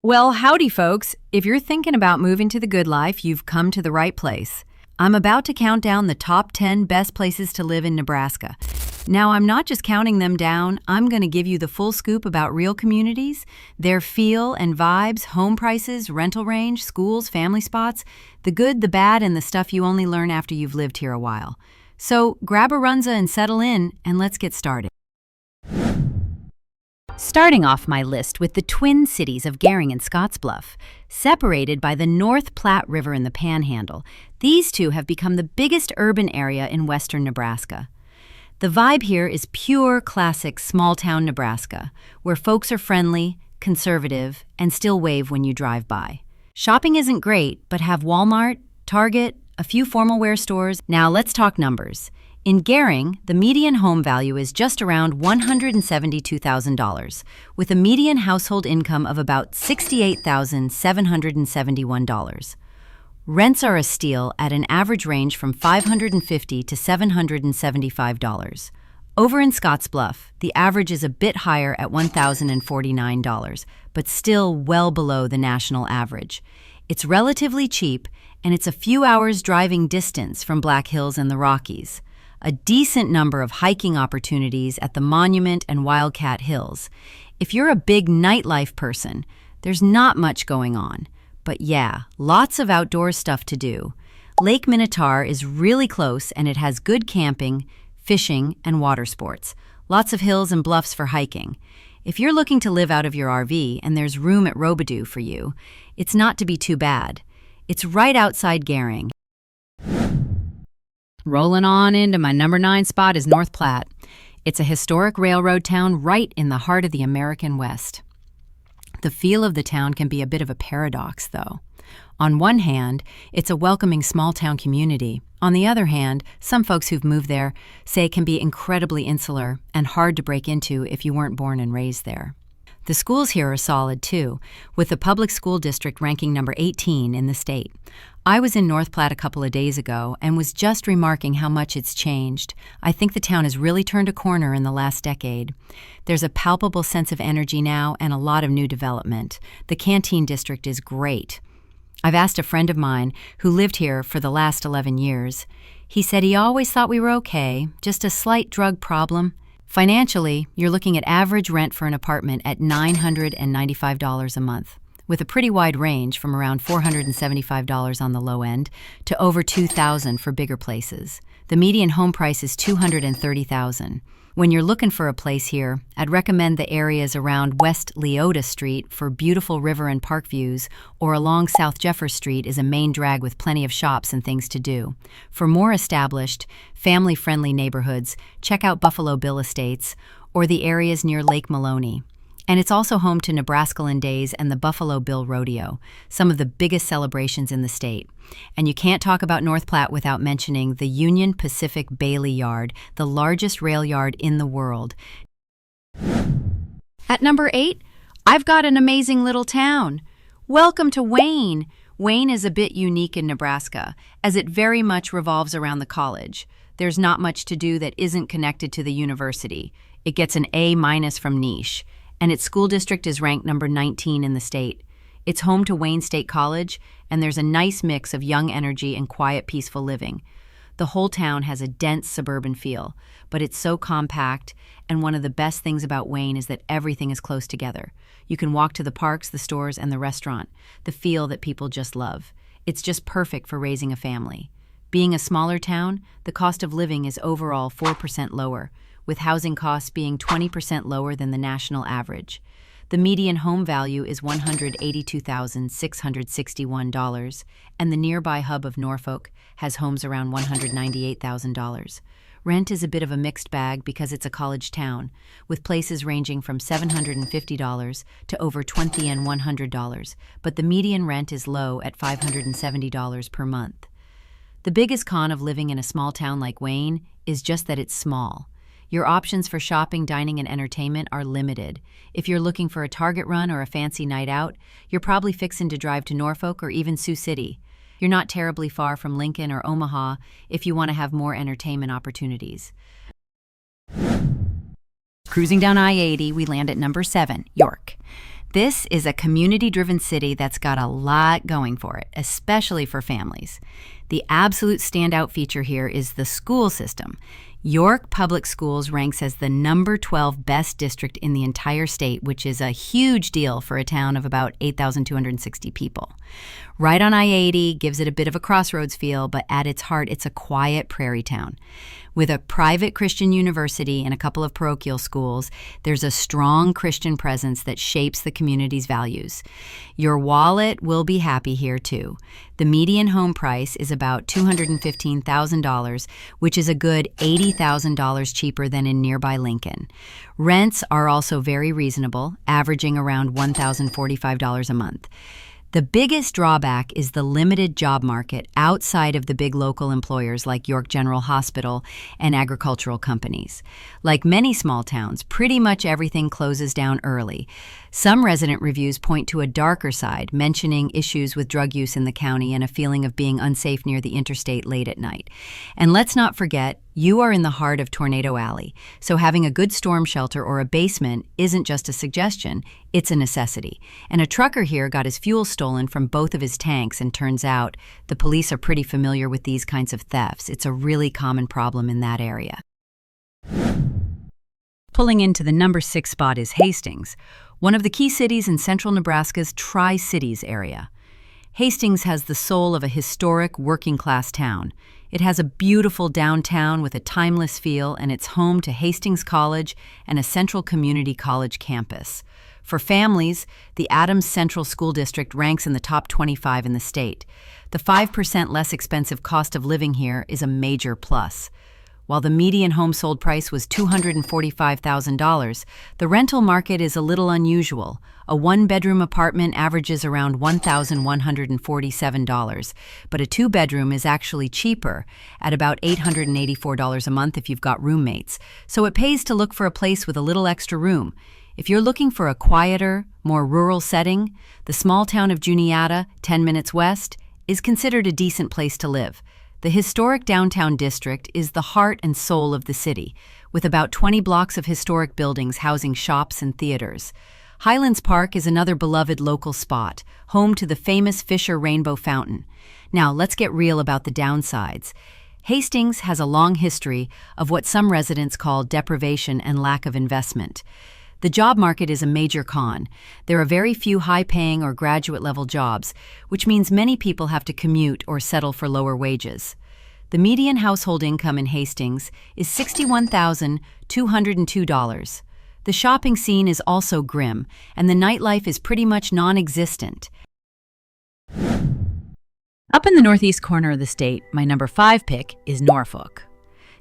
Well, howdy, folks. If you're thinking about moving to the good life, you've come to the right place. I'm about to count down the top 10 best places to live in Nebraska. Now, I'm not just counting them down, I'm going to give you the full scoop about real communities, their feel and vibes, home prices, rental range, schools, family spots, the good, the bad, and the stuff you only learn after you've lived here a while. So grab a runza and settle in, and let's get started. Starting off my list with the twin cities of Gering and Scottsbluff. Separated by the North Platte River in the Panhandle, these two have become the biggest urban area in western Nebraska. The vibe here is pure, classic, small-town Nebraska, where folks are friendly, conservative, and still wave when you drive by. Shopping isn't great, but have Walmart, Target, a few formal wear stores. Now let's talk numbers. In Gering, the median home value is just around $172,000, with a median household income of about $68,771. Rents are a steal at an average range from $550 to $775. Over in Scottsbluff, the average is a bit higher at $1,049, but still well below the national average. It's relatively cheap, and it's a few hours driving distance from Black Hills and the Rockies. A decent number of hiking opportunities at the Monument and Wildcat Hills. If you're a big nightlife person, there's not much going on. But yeah, lots of outdoor stuff to do. Lake Minotaur is really close and it has good camping, fishing, and water sports. Lots of hills and bluffs for hiking. If you're looking to live out of your RV and there's room at Robidoux for you, it's not to be too bad. It's right outside Gering. Rolling on into my number 9 spot is North Platte. It's a historic railroad town right in the heart of the American West. The feel of the town can be a bit of a paradox, though. On one hand, it's a welcoming small-town community. On the other hand, some folks who've moved there say it can be incredibly insular and hard to break into if you weren't born and raised there. The schools here are solid, too, with the public school district ranking number 18 in the state. I was in North Platte a couple of days ago and was just remarking how much it's changed. I think the town has really turned a corner in the last decade. There's a palpable sense of energy now and a lot of new development. The Canteen district is great. I've asked a friend of mine who lived here for the last 11 years. He said he always thought we were okay, just a slight drug problem. Financially, you're looking at average rent for an apartment at $995 a month, with a pretty wide range from around $475 on the low end to over $2,000 for bigger places. The median home price is $230,000. When you're looking for a place here, I'd recommend the areas around West Leota Street for beautiful river and park views, or along South Jeffers Street is a main drag with plenty of shops and things to do. For more established, family-friendly neighborhoods, check out Buffalo Bill Estates or the areas near Lake Maloney. And it's also home to Nebraskaland Days and the Buffalo Bill Rodeo, some of the biggest celebrations in the state. And you can't talk about North Platte without mentioning the Union Pacific Bailey Yard, the largest rail yard in the world. At number 8, I've got an amazing little town. Welcome to Wayne. Wayne is a bit unique in Nebraska, as it very much revolves around the college. There's not much to do that isn't connected to the university. It gets an A- from niche, and its school district is ranked number 19 in the state. It's home to Wayne State College, and there's a nice mix of young energy and quiet, peaceful living. The whole town has a dense suburban feel, but it's so compact, and one of the best things about Wayne is that everything is close together. You can walk to the parks, the stores, and the restaurant, the feel that people just love. It's just perfect for raising a family. Being a smaller town, the cost of living is overall 4% lower, with housing costs being 20% lower than the national average. The median home value is $182,661, and the nearby hub of Norfolk has homes around $198,000. Rent is a bit of a mixed bag because it's a college town, with places ranging from $750 to over $2,100, but the median rent is low at $570 per month. The biggest con of living in a small town like Wayne is just that it's small. Your options for shopping, dining, and entertainment are limited. If you're looking for a Target run or a fancy night out, you're probably fixing to drive to Norfolk or even Sioux City. You're not terribly far from Lincoln or Omaha if you want to have more entertainment opportunities. Cruising down I-80, we land at number 7, York. This is a community-driven city that's got a lot going for it, especially for families. The absolute standout feature here is the school system. York Public Schools ranks as the number 12 best district in the entire state, which is a huge deal for a town of about 8,260 people. Right on I-80 gives it a bit of a crossroads feel, but at its heart, it's a quiet prairie town. With a private Christian university and a couple of parochial schools, there's a strong Christian presence that shapes the community's values. Your wallet will be happy here, too. The median home price is about $215,000, which is a good $80,000 cheaper than in nearby Lincoln. Rents are also very reasonable, averaging around $1,045 a month. The biggest drawback is the limited job market outside of the big local employers like York General Hospital and agricultural companies. Like many small towns, pretty much everything closes down early. Some resident reviews point to a darker side, mentioning issues with drug use in the county and a feeling of being unsafe near the interstate late at night. And let's not forget, you are in the heart of Tornado Alley, so having a good storm shelter or a basement isn't just a suggestion, it's a necessity. And a trucker here got his fuel stolen from both of his tanks, and turns out the police are pretty familiar with these kinds of thefts. It's a really common problem in that area. Pulling into the number 6 spot is Hastings, one of the key cities in central Nebraska's Tri-Cities area. Hastings has the soul of a historic working-class town. It has a beautiful downtown with a timeless feel, and it's home to Hastings College and a Central Community College campus. For families, the Adams Central School District ranks in the top 25 in the state. The 5% less expensive cost of living here is a major plus. While the median home sold price was $245,000, the rental market is a little unusual. A one-bedroom apartment averages around $1,147, but a two-bedroom is actually cheaper, at about $884 a month if you've got roommates. So it pays to look for a place with a little extra room. If you're looking for a quieter, more rural setting, the small town of Juniata, 10 minutes west, is considered a decent place to live. The historic downtown district is the heart and soul of the city, with about 20 blocks of historic buildings housing shops and theaters. Highlands Park is another beloved local spot, home to the famous Fisher Rainbow Fountain. Now, let's get real about the downsides. Hastings has a long history of what some residents call deprivation and lack of investment. The job market is a major con. There are very few high-paying or graduate-level jobs, which means many people have to commute or settle for lower wages. The median household income in Hastings is $61,202. The shopping scene is also grim, and the nightlife is pretty much non-existent. Up in the northeast corner of the state, my number 5 pick is Norfolk.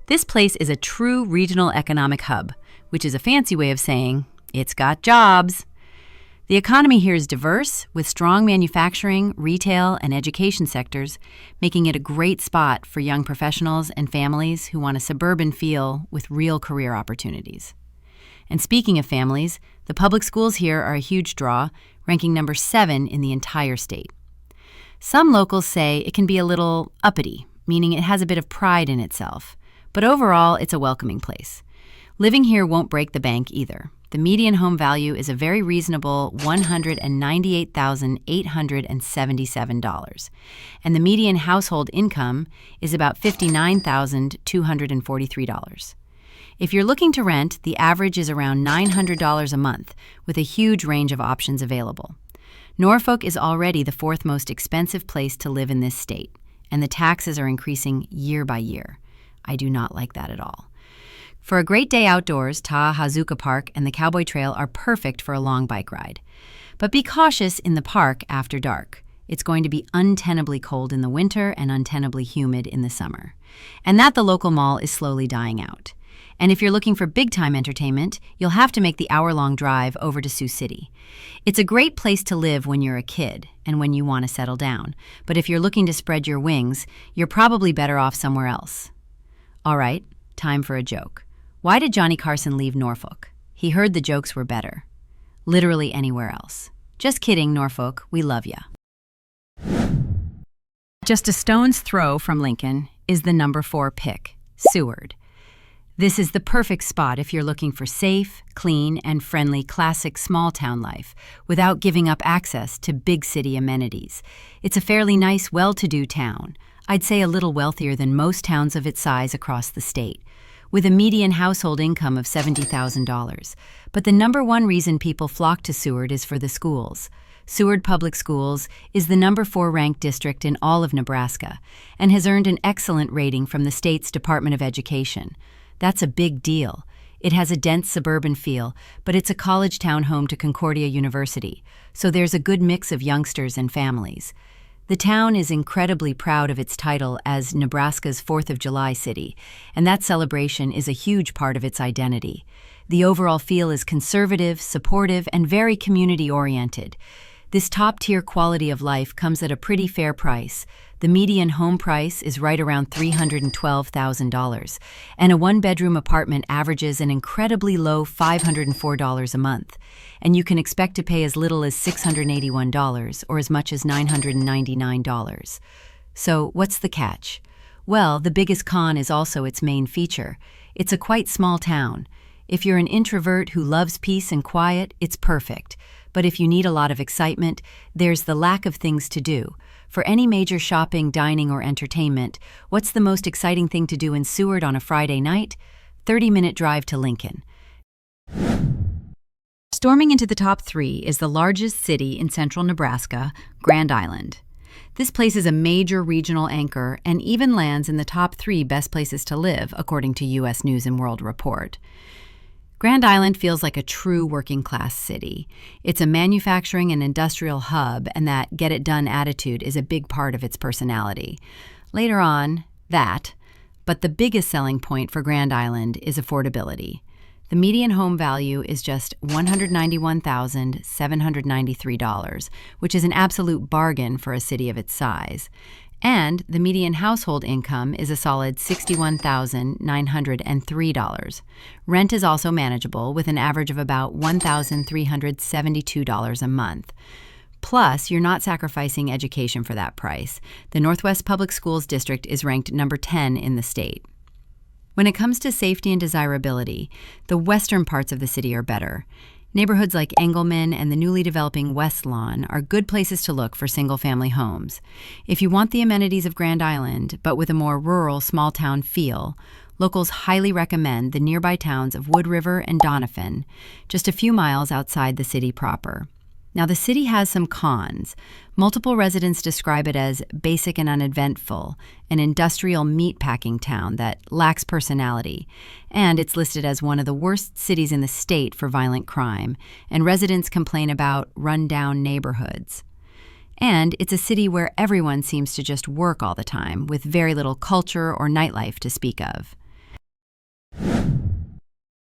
This place is a true regional economic hub, which is a fancy way of saying it's got jobs. The economy here is diverse, with strong manufacturing, retail, and education sectors, making it a great spot for young professionals and families who want a suburban feel with real career opportunities. And speaking of families, the public schools here are a huge draw, ranking number 7 in the entire state. Some locals say it can be a little uppity, meaning it has a bit of pride in itself, but overall it's a welcoming place. Living here won't break the bank either. The median home value is a very reasonable $198,877, and the median household income is about $59,243. If you're looking to rent, the average is around $900 a month, with a huge range of options available. Norfolk is already the 4th most expensive place to live in this state, and the taxes are increasing year by year. I do not like that at all. For a great day outdoors, Hazuka Park and the Cowboy Trail are perfect for a long bike ride. But be cautious in the park after dark. It's going to be untenably cold in the winter and untenably humid in the summer. And that the local mall is slowly dying out. And if you're looking for big-time entertainment, you'll have to make the hour-long drive over to Sioux City. It's a great place to live when you're a kid and when you want to settle down. But if you're looking to spread your wings, you're probably better off somewhere else. All right, time for a joke. Why did Johnny Carson leave Norfolk? He heard the jokes were better. Literally anywhere else. Just kidding, Norfolk. We love ya. Just a stone's throw from Lincoln is the number 4 pick, Seward. This is the perfect spot if you're looking for safe, clean, and friendly classic small-town life without giving up access to big city amenities. It's a fairly nice, well-to-do town. I'd say a little wealthier than most towns of its size across the state, with a median household income of $70,000. But the number one reason people flock to Seward is for the schools. Seward Public Schools is the number 4 ranked district in all of Nebraska and has earned an excellent rating from the state's Department of Education. That's a big deal. It has a dense suburban feel, but it's a college town home to Concordia University, so there's a good mix of youngsters and families. The town is incredibly proud of its title as Nebraska's 4th of July city, and that celebration is a huge part of its identity. The overall feel is conservative, supportive, and very community-oriented. This top-tier quality of life comes at a pretty fair price. The median home price is right around $312,000, and a one-bedroom apartment averages an incredibly low $504 a month, and you can expect to pay as little as $681 or as much as $999. So what's the catch? Well, the biggest con is also its main feature. It's a quite small town. If you're an introvert who loves peace and quiet, it's perfect. But if you need a lot of excitement, there's the lack of things to do. For any major shopping, dining, or entertainment, what's the most exciting thing to do in Seward on a Friday night? 30-minute drive to Lincoln. Storming into the top 3 is the largest city in central Nebraska, Grand Island. This place is a major regional anchor and even lands in the top 3 best places to live, according to U.S. News & World Report. Grand Island feels like a true working-class city. It's a manufacturing and industrial hub, and that get-it-done attitude is a big part of its personality. Later on, but the biggest selling point for Grand Island is affordability. The median home value is just $191,793, which is an absolute bargain for a city of its size. And the median household income is a solid $61,903. Rent is also manageable, with an average of about $1,372 a month. Plus, you're not sacrificing education for that price. The Northwest Public Schools District is ranked number 10 in the state. When it comes to safety and desirability, the western parts of the city are better. Neighborhoods like Engelman and the newly developing West Lawn are good places to look for single-family homes. If you want the amenities of Grand Island, but with a more rural, small-town feel, locals highly recommend the nearby towns of Wood River and Doniphan, just a few miles outside the city proper. Now, the city has some cons. Multiple residents describe it as basic and uneventful, an industrial meat-packing town that lacks personality, and it's listed as one of the worst cities in the state for violent crime, and residents complain about run-down neighborhoods. And it's a city where everyone seems to just work all the time, with very little culture or nightlife to speak of.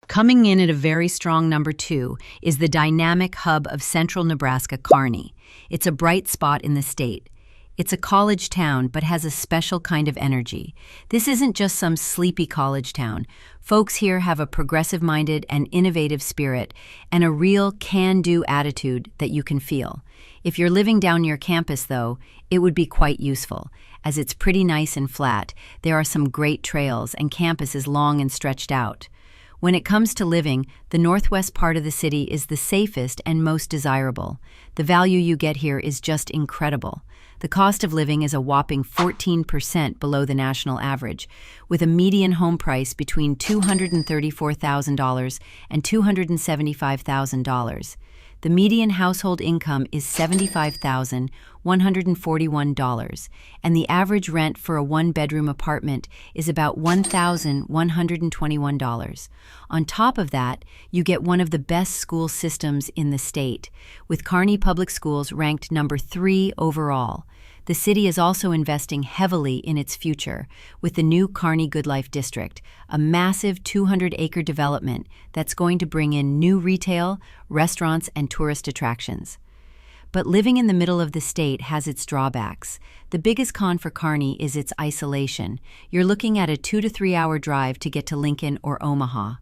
Coming in at a very strong number 2 is the dynamic hub of central Nebraska, Kearney. It's a bright spot in the state. It's a college town, but has a special kind of energy. This isn't just some sleepy college town. Folks here have a progressive-minded and innovative spirit and a real can-do attitude that you can feel. If you're living down near campus, though, it would be quite useful. As it's pretty nice and flat, there are some great trails, and campus is long and stretched out. When it comes to living, the northwest part of the city is the safest and most desirable. The value you get here is just incredible. The cost of living is a whopping 14% below the national average, with a median home price between $234,000 and $275,000. The median household income is $75,141, and the average rent for a one-bedroom apartment is about $1,121. On top of that, you get one of the best school systems in the state, with Kearney Public Schools ranked number 3 overall. The city is also investing heavily in its future with the new Kearney Good Life District, a massive 200-acre development that's going to bring in new retail, restaurants, and tourist attractions. But living in the middle of the state has its drawbacks. The biggest con for Kearney is its isolation. You're looking at a 2 to 3 hour drive to get to Lincoln or Omaha.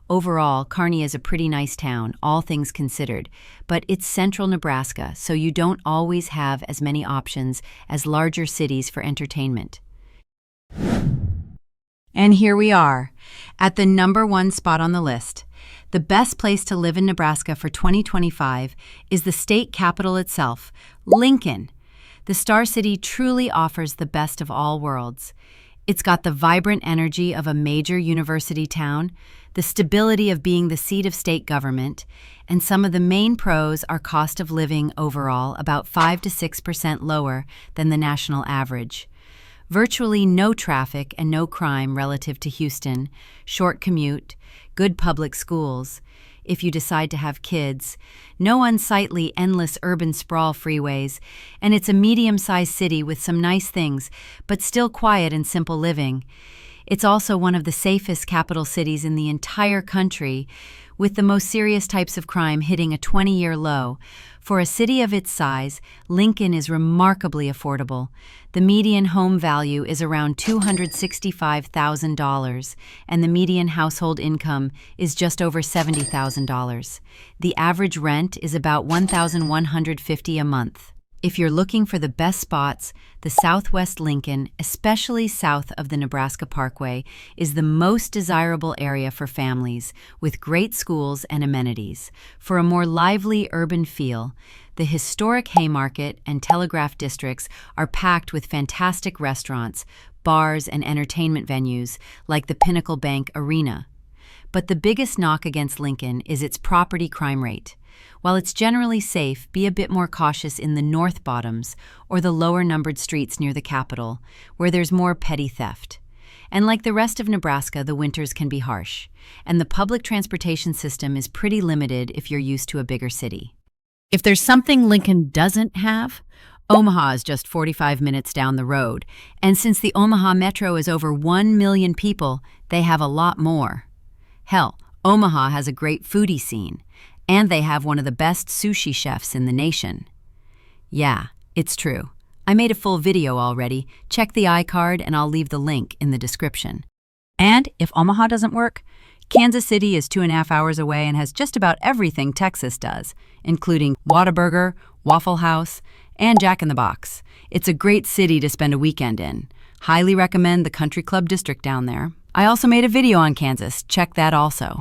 Overall, Kearney is a pretty nice town, all things considered, but it's central Nebraska, so you don't always have as many options as larger cities for entertainment. And here we are, at the #1 spot on the list. The best place to live in Nebraska for 2025 is the state capital itself, Lincoln. The Star City truly offers the best of all worlds. It's got the vibrant energy of a major university town, the stability of being the seat of state government, and some of the main pros are cost of living overall about 5 to 6% lower than the national average. Virtually no traffic and no crime relative to Houston, short commute, good public schools, if you decide to have kids, no unsightly, endless urban sprawl freeways, and it's a medium-sized city with some nice things, but still quiet and simple living. It's also one of the safest capital cities in the entire country, with the most serious types of crime hitting a 20-year low. For a city of its size, Lincoln is remarkably affordable. The median home value is around $265,000, and the median household income is just over $70,000. The average rent is about $1,150 a month. If you're looking for the best spots, the Southwest Lincoln, especially south of the Nebraska Parkway, is the most desirable area for families, with great schools and amenities. For a more lively urban feel, the historic Haymarket and Telegraph districts are packed with fantastic restaurants, bars, and entertainment venues like the Pinnacle Bank Arena. But the biggest knock against Lincoln is its property crime rate. While it's generally safe, be a bit more cautious in the North Bottoms or the lower numbered streets near the capital, where there's more petty theft. And like the rest of Nebraska, the winters can be harsh, and the public transportation system is pretty limited if you're used to a bigger city. If there's something Lincoln doesn't have, Omaha is just 45 minutes down the road, and since the Omaha Metro is over 1 million people, they have a lot more. Hell, Omaha has a great foodie scene, and they have one of the best sushi chefs in the nation. Yeah, it's true. I made a full video already. Check the iCard and I'll leave the link in the description. And if Omaha doesn't work, Kansas City is 2.5 hours away and has just about everything Texas does, including Whataburger, Waffle House, and Jack in the Box. It's a great city to spend a weekend in. Highly recommend the Country Club District down there. I also made a video on Kansas. Check that also.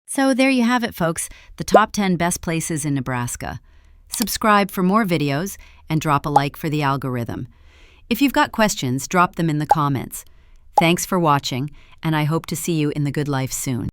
So there you have it, folks, the top 10 best places in Nebraska. Subscribe for more videos and drop a like for the algorithm. If you've got questions, drop them in the comments. Thanks for watching, and I hope to see you in the good life soon.